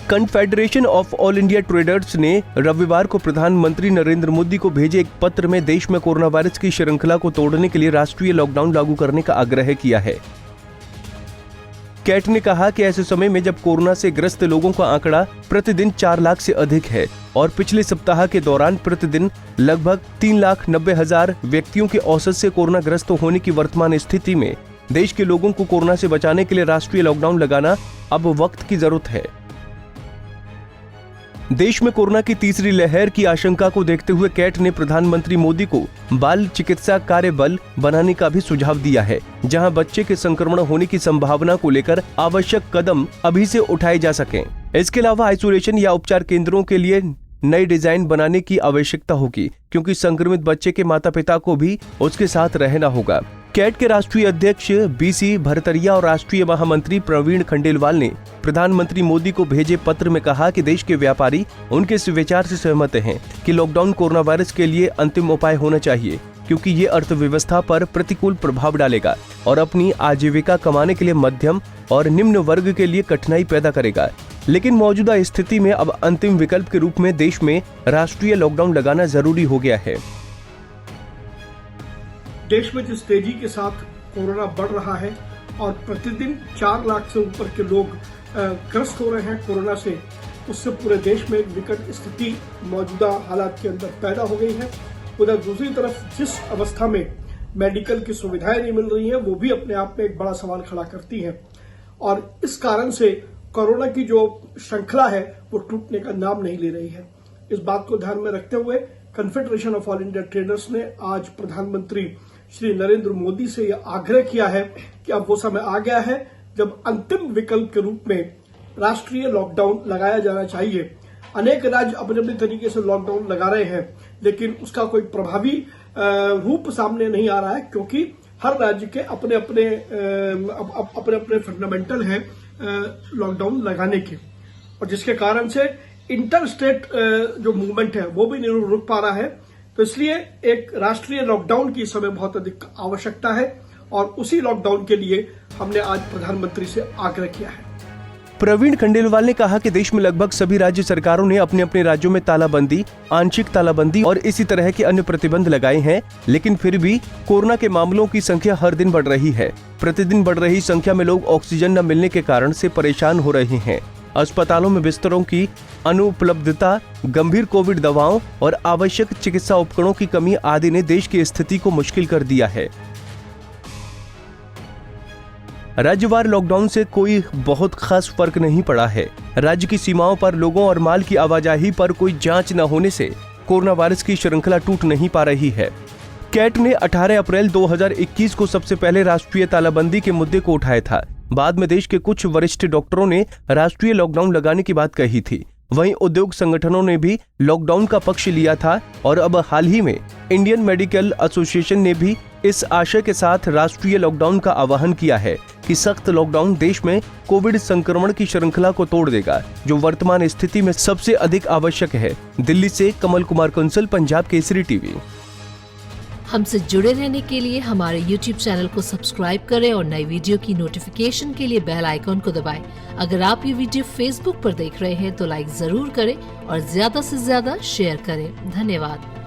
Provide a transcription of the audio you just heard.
Confederation of all India traders ने रविवार को प्रधानमंत्री नरेंद्र मोदी को भेजे एक पत्र में देश में कोरोना वायरस की श्रृंखला को तोड़ने के लिए राष्ट्रीय लॉकडाउन लागू करने का आग्रह किया है। कैट ने कहा कि ऐसे समय में जब कोरोना से ग्रस्त लोगों का आंकड़ा प्रतिदिन 4 लाख से अधिक है और पिछले सप्ताह के दौरान प्रतिदिन लगभग 3,90,000 व्यक्तियों के औसत से कोरोना ग्रस्त होने की वर्तमान स्थिति में देश के लोगों को कोरोना से बचाने के लिए राष्ट्रीय लॉकडाउन लगाना अब वक्त की जरूरत है। देश में कोरोना की तीसरी लहर की आशंका को देखते हुए कैट ने प्रधानमंत्री मोदी को बाल चिकित्सा कार्य बल बनाने का भी सुझाव दिया है, जहां बच्चे के संक्रमण होने की संभावना को लेकर आवश्यक कदम अभी से उठाए जा सकें। इसके अलावा आइसोलेशन या उपचार केंद्रों के लिए नई डिजाइन बनाने की आवश्यकता होगी, क्योंकि संक्रमित बच्चे के माता पिता को भी उसके साथ रहना होगा। कैट के राष्ट्रीय अध्यक्ष बीसी भरतरिया और राष्ट्रीय महामंत्री प्रवीण खंडेलवाल ने प्रधानमंत्री मोदी को भेजे पत्र में कहा कि देश के व्यापारी उनके इस विचार से सहमत हैं कि लॉकडाउन कोरोना वायरस के लिए अंतिम उपाय होना चाहिए, क्योंकि ये अर्थव्यवस्था पर प्रतिकूल प्रभाव डालेगा और अपनी आजीविका कमाने के लिए मध्यम और निम्न वर्ग के लिए कठिनाई पैदा करेगा। लेकिन मौजूदा स्थिति में अब अंतिम विकल्प के रूप में देश में राष्ट्रीय लॉकडाउन लगाना जरूरी हो गया है। देश में जिस तेजी के साथ कोरोना बढ़ रहा है और प्रतिदिन 4 लाख से ऊपर के लोग ग्रस्त हो रहे हैं कोरोना से, उससे पूरे देश में एक विकट स्थिति मौजूदा हालात के अंदर पैदा हो गई है। उधर दूसरी तरफ जिस अवस्था में मेडिकल की सुविधाएं नहीं मिल रही हैं, वो भी अपने आप में एक बड़ा सवाल खड़ा करती हैं और इस कारण से कोरोना की जो श्रृंखला है वो टूटने का नाम नहीं ले रही है। इस बात को ध्यान में रखते हुए confederation of all India traders ने आज प्रधानमंत्री श्री नरेंद्र मोदी से यह आग्रह किया है कि अब वो समय आ गया है जब अंतिम विकल्प के रूप में राष्ट्रीय लॉकडाउन लगाया जाना चाहिए। अनेक राज्य अपने अपने तरीके से लॉकडाउन लगा रहे हैं, लेकिन उसका कोई प्रभावी रूप सामने नहीं आ रहा है, क्योंकि हर राज्य के अपने अपने फंडामेंटल हैं लॉकडाउन लगाने के, और जिसके कारण से इंटर स्टेट जो मूवमेंट है वो भी नहीं रुक पा रहा है। तो इसलिए एक राष्ट्रीय लॉकडाउन की इस समय बहुत अधिक आवश्यकता है और उसी लॉकडाउन के लिए हमने आज प्रधानमंत्री से आग्रह किया है। प्रवीण खंडेलवाल ने कहा कि देश में लगभग सभी राज्य सरकारों ने अपने अपने राज्यों में तालाबंदी, आंशिक तालाबंदी और इसी तरह के अन्य प्रतिबंध लगाए हैं, लेकिन फिर भी कोरोना के मामलों की संख्या हर दिन बढ़ रही है। प्रतिदिन बढ़ रही संख्या में लोग ऑक्सीजन न मिलने के कारण से परेशान हो रहे हैं। अस्पतालों में बिस्तरों की अनुपलब्धता, गंभीर कोविड दवाओं और आवश्यक चिकित्सा उपकरणों की कमी आदि ने देश की स्थिति को मुश्किल कर दिया है। राज्यवार लॉकडाउन से कोई बहुत खास फर्क नहीं पड़ा है। राज्य की सीमाओं पर लोगों और माल की आवाजाही पर कोई जांच न होने से कोरोना वायरस की श्रृंखला टूट नहीं पा रही है। कैट ने 18 अप्रैल 2021 को सबसे पहले राष्ट्रीय तालाबंदी के मुद्दे को उठाया था। बाद में देश के कुछ वरिष्ठ डॉक्टरों ने राष्ट्रीय लॉकडाउन लगाने की बात कही थी। वहीं उद्योग संगठनों ने भी लॉकडाउन का पक्ष लिया था और अब हाल ही में इंडियन मेडिकल एसोसिएशन ने भी इस आशय के साथ राष्ट्रीय लॉकडाउन का आह्वान किया है कि सख्त लॉकडाउन देश में कोविड संक्रमण की श्रृंखला को तोड़ देगा, जो वर्तमान स्थिति में सबसे अधिक आवश्यक है। दिल्ली से कमल कुमार कंसल, पंजाब केसरी टीवी। हमसे जुड़े रहने के लिए हमारे YouTube चैनल को सब्सक्राइब करें और नई वीडियो की नोटिफिकेशन के लिए बेल आइकॉन को दबाएं। अगर आप ये वीडियो Facebook पर देख रहे हैं तो लाइक जरूर करें और ज्यादा से ज्यादा शेयर करें। धन्यवाद।